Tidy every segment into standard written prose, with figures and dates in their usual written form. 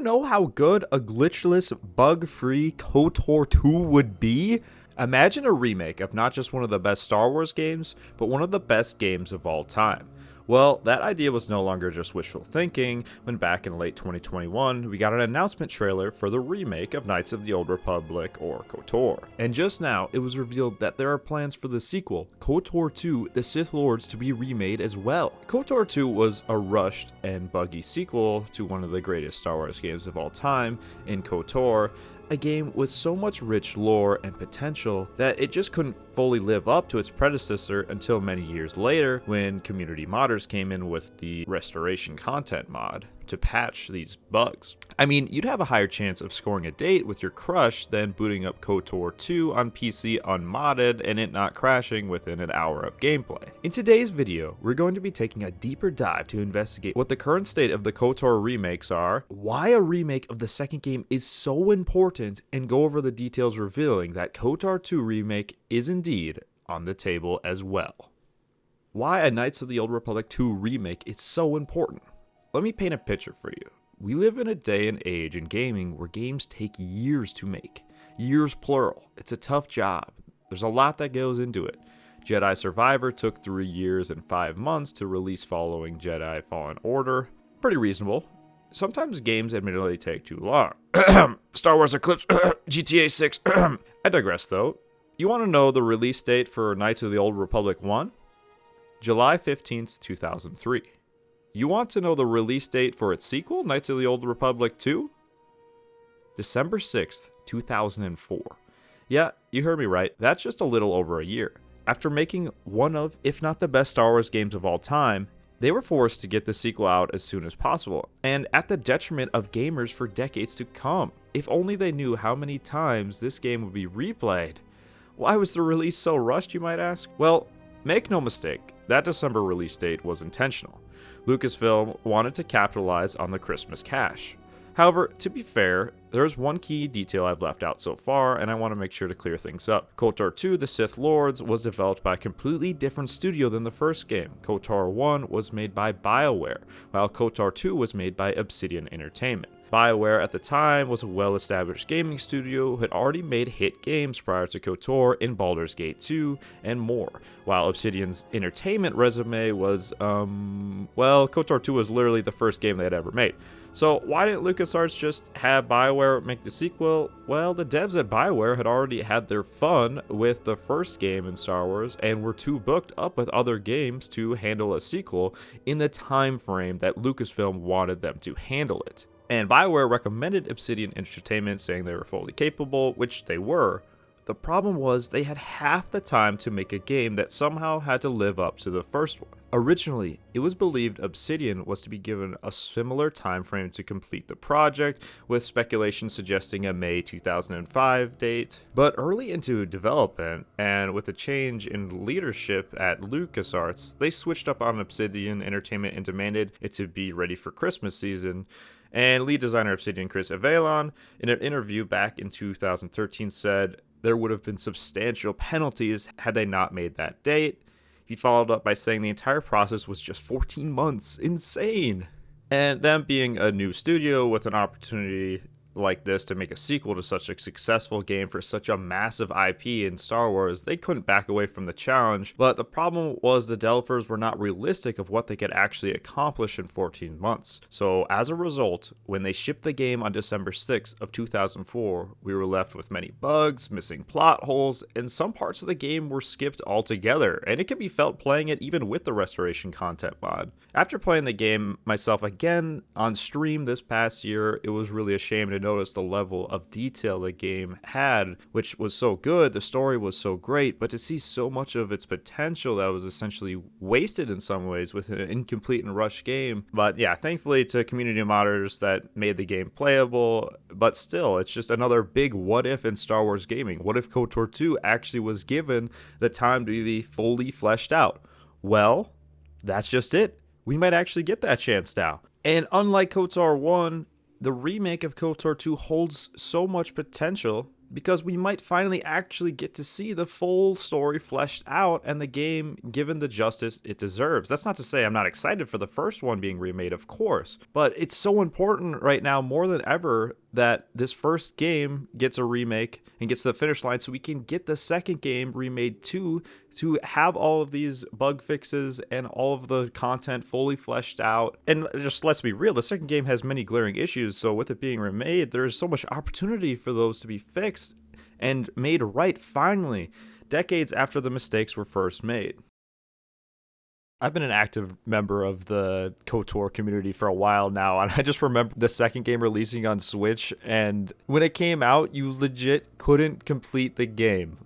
know how good a glitchless, bug-free KOTOR 2 would be? Imagine a remake of not just one of the best Star Wars games, but one of the best games of all time. Well, that idea was no longer just wishful thinking when back in late 2021, we got an announcement trailer for the remake of Knights of the Old Republic, or KOTOR. And just now, it was revealed that there are plans for the sequel, KOTOR 2: The Sith Lords, to be remade as well. KOTOR 2 was a rushed and buggy sequel to one of the greatest Star Wars games of all time, in KOTOR, a game with so much rich lore and potential that it just couldn't fully live up to its predecessor until many years later when community modders came in with the restoration content mod to patch these bugs. I mean, you'd have a higher chance of scoring a date with your crush than booting up KOTOR 2 on PC unmodded and it not crashing within an hour of gameplay. In today's video, we're going to be taking a deeper dive to investigate what the current state of the KOTOR remakes are, why a remake of the second game is so important, and go over the details revealing that KOTOR 2 remake is indeed on the table as well. Why a Knights of the Old Republic 2 remake is so important. Let me paint a picture for you. We live in a day and age in gaming where games take years to make. Years plural. It's a tough job. There's a lot that goes into it. Jedi Survivor took 3 years and 5 months to release following Jedi Fallen Order. Pretty reasonable. Sometimes games admittedly take too long. Star Wars Eclipse, GTA 6. I digress though. You want to know the release date for Knights of the Old Republic 1? July 15th, 2003. You want to know the release date for its sequel, Knights of the Old Republic 2? December 6th, 2004. Yeah, you heard me right. That's just a little over a year. After making one of, if not the best Star Wars games of all time, they were forced to get the sequel out as soon as possible, and at the detriment of gamers for decades to come. If only they knew how many times this game would be replayed. Why was the release so rushed, you might ask? Well, make no mistake, that December release date was intentional. Lucasfilm wanted to capitalize on the Christmas cash. However, to be fair, there's one key detail I've left out so far, and I want to make sure to clear things up. KOTOR 2: The Sith Lords was developed by a completely different studio than the first game. KOTOR 1 was made by BioWare, while KOTOR 2 was made by Obsidian Entertainment. BioWare at the time was a well-established gaming studio who had already made hit games prior to KOTOR in Baldur's Gate 2 and more, while Obsidian's entertainment resume was, well, KOTOR 2 was literally the first game they had ever made. So why didn't LucasArts just have BioWare make the sequel? Well, the devs at BioWare had already had their fun with the first game in Star Wars and were too booked up with other games to handle a sequel in the time frame that Lucasfilm wanted them to handle it. And BioWare recommended Obsidian Entertainment, saying they were fully capable, which they were. The problem was they had half the time to make a game that somehow had to live up to the first one. Originally, it was believed Obsidian was to be given a similar time frame to complete the project, with speculation suggesting a May 2005 date. But early into development, and with a change in leadership at LucasArts, they switched up on Obsidian Entertainment and demanded it to be ready for Christmas season. And lead designer Obsidian Chris Avellone, in an interview back in 2013, said there would have been substantial penalties had they not made that date. He followed up by saying the entire process was just 14 months. Insane! And them being a new studio with an opportunity like this to make a sequel to such a successful game for such a massive IP in Star Wars, they couldn't back away from the challenge. But the problem was the developers were not realistic of what they could actually accomplish in 14 months. So as a result, when they shipped the game on December 6th of 2004, we were left with many bugs, missing plot holes, and some parts of the game were skipped altogether, and it can be felt playing it even with the restoration content mod. After playing the game myself again on stream this past year, it was really a shame to notice the level of detail the game had, which was so good, the story was so great, but to see so much of its potential that was essentially wasted in some ways with an incomplete and rushed game. But yeah, thankfully to community modders that made the game playable, but still, it's just another big what if in Star Wars gaming. What if KOTOR 2 actually was given the time to be fully fleshed out? Well, that's just it. We might actually get that chance now. And unlike KOTOR 1, the remake of KOTOR 2 holds so much potential because we might finally actually get to see the full story fleshed out and the game given the justice it deserves. That's not to say I'm not excited for the first one being remade, of course, but it's so important right now more than ever that this first game gets a remake and gets to the finish line so we can get the second game remade too, to have all of these bug fixes and all of the content fully fleshed out. And just let's be real, the second game has many glaring issues, so with it being remade, there's so much opportunity for those to be fixed and made right finally, decades after the mistakes were first made. I've been an active member of the KOTOR community for a while now, and I just remember the second game releasing on Switch, and when it came out, you legit couldn't complete the game.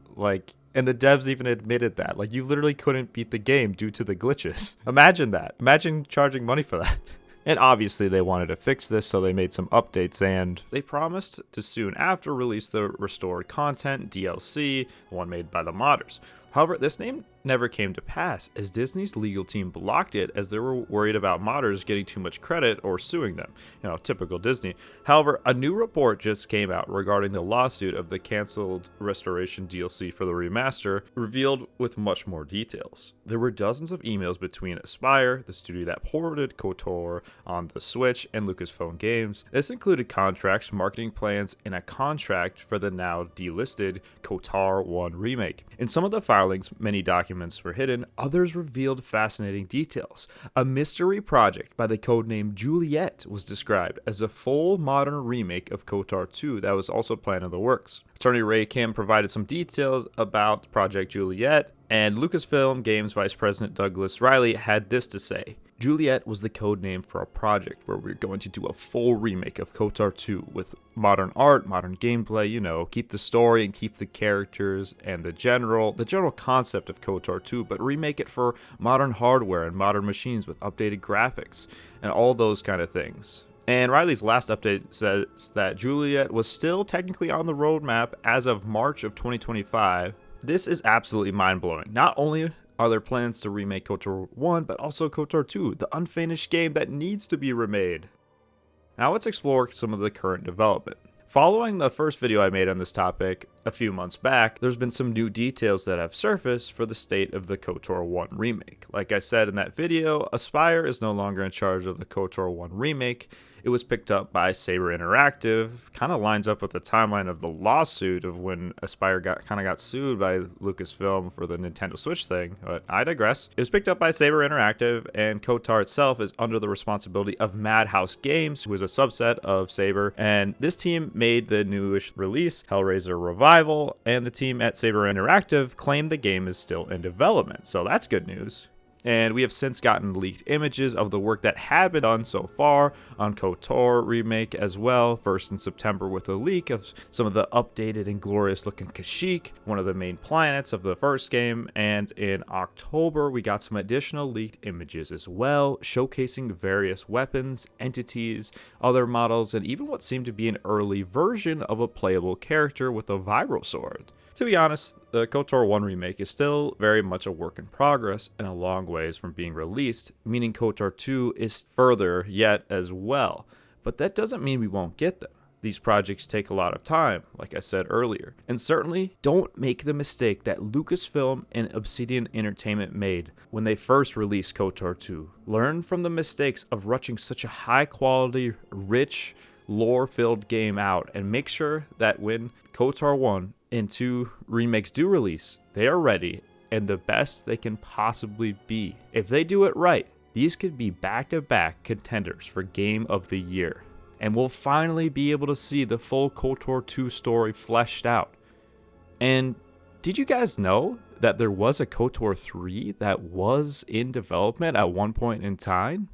And the devs even admitted that. You literally couldn't beat the game due to the glitches. Imagine that. Imagine charging money for that. And obviously they wanted to fix this, so they made some updates, and they promised to soon after release the restored content, DLC, the one made by the modders. However, this name never came to pass, as Disney's legal team blocked it as they were worried about modders getting too much credit or suing them. Typical Disney. However, a new report just came out regarding the lawsuit of the canceled restoration DLC for the remaster, revealed with much more details. There were dozens of emails between Aspyr, the studio that ported KOTOR on the Switch, and Lucasfilm Games. This included contracts, marketing plans, and a contract for the now delisted KOTOR 1 remake. In some of the filings, many documents were hidden, others revealed fascinating details. A mystery project by the codename Juliet was described as a full modern remake of KOTOR 2 that was also planned in the works. Attorney Ray Kim provided some details about Project Juliet, and Lucasfilm Games Vice President Douglas Riley had this to say. Juliet was the code name for a project where we're going to do a full remake of KOTOR 2 with modern art, modern gameplay, keep the story and keep the characters and the general concept of KOTOR 2, but remake it for modern hardware and modern machines with updated graphics and all those kind of things. And Riley's last update says that Juliet was still technically on the roadmap as of March of 2025. This is absolutely mind-blowing. Not only are there plans to remake KOTOR 1, but also KOTOR 2, the unfinished game that needs to be remade. Now let's explore some of the current development. Following the first video I made on this topic a few months back, there's been some new details that have surfaced for the state of the KOTOR 1 remake. Like I said in that video, Aspyr is no longer in charge of the KOTOR 1 remake. It was picked up by Saber Interactive. Kind of lines up with the timeline of the lawsuit of when Aspyr got sued by Lucasfilm for the Nintendo Switch thing, but I digress. It was picked up by Saber Interactive, and KOTOR itself is under the responsibility of Madhouse Games, who is a subset of Saber, and this team made the newish release, Hellraiser Revival, and the team at Saber Interactive claimed the game is still in development, so that's good news. And we have since gotten leaked images of the work that had been done so far on KOTOR remake as well, first in September with a leak of some of the updated and glorious looking Kashyyyk, one of the main planets of the first game, and in October we got some additional leaked images as well, showcasing various weapons, entities, other models, and even what seemed to be an early version of a playable character with a vibro sword. To be honest, the KOTOR 1 remake is still very much a work in progress and a long ways from being released, meaning KOTOR 2 is further yet as well. But that doesn't mean we won't get them. These projects take a lot of time, like I said earlier. And certainly, don't make the mistake that Lucasfilm and Obsidian Entertainment made when they first released KOTOR 2. Learn from the mistakes of rushing such a high quality, rich, lore-filled game out, and make sure that when KOTOR 1 and 2 remakes do release, they are ready and the best they can possibly be. If they do it right, these could be back-to-back contenders for Game of the Year, and we'll finally be able to see the full KOTOR 2 story fleshed out. And did you guys know that there was a KOTOR 3 that was in development at one point in time?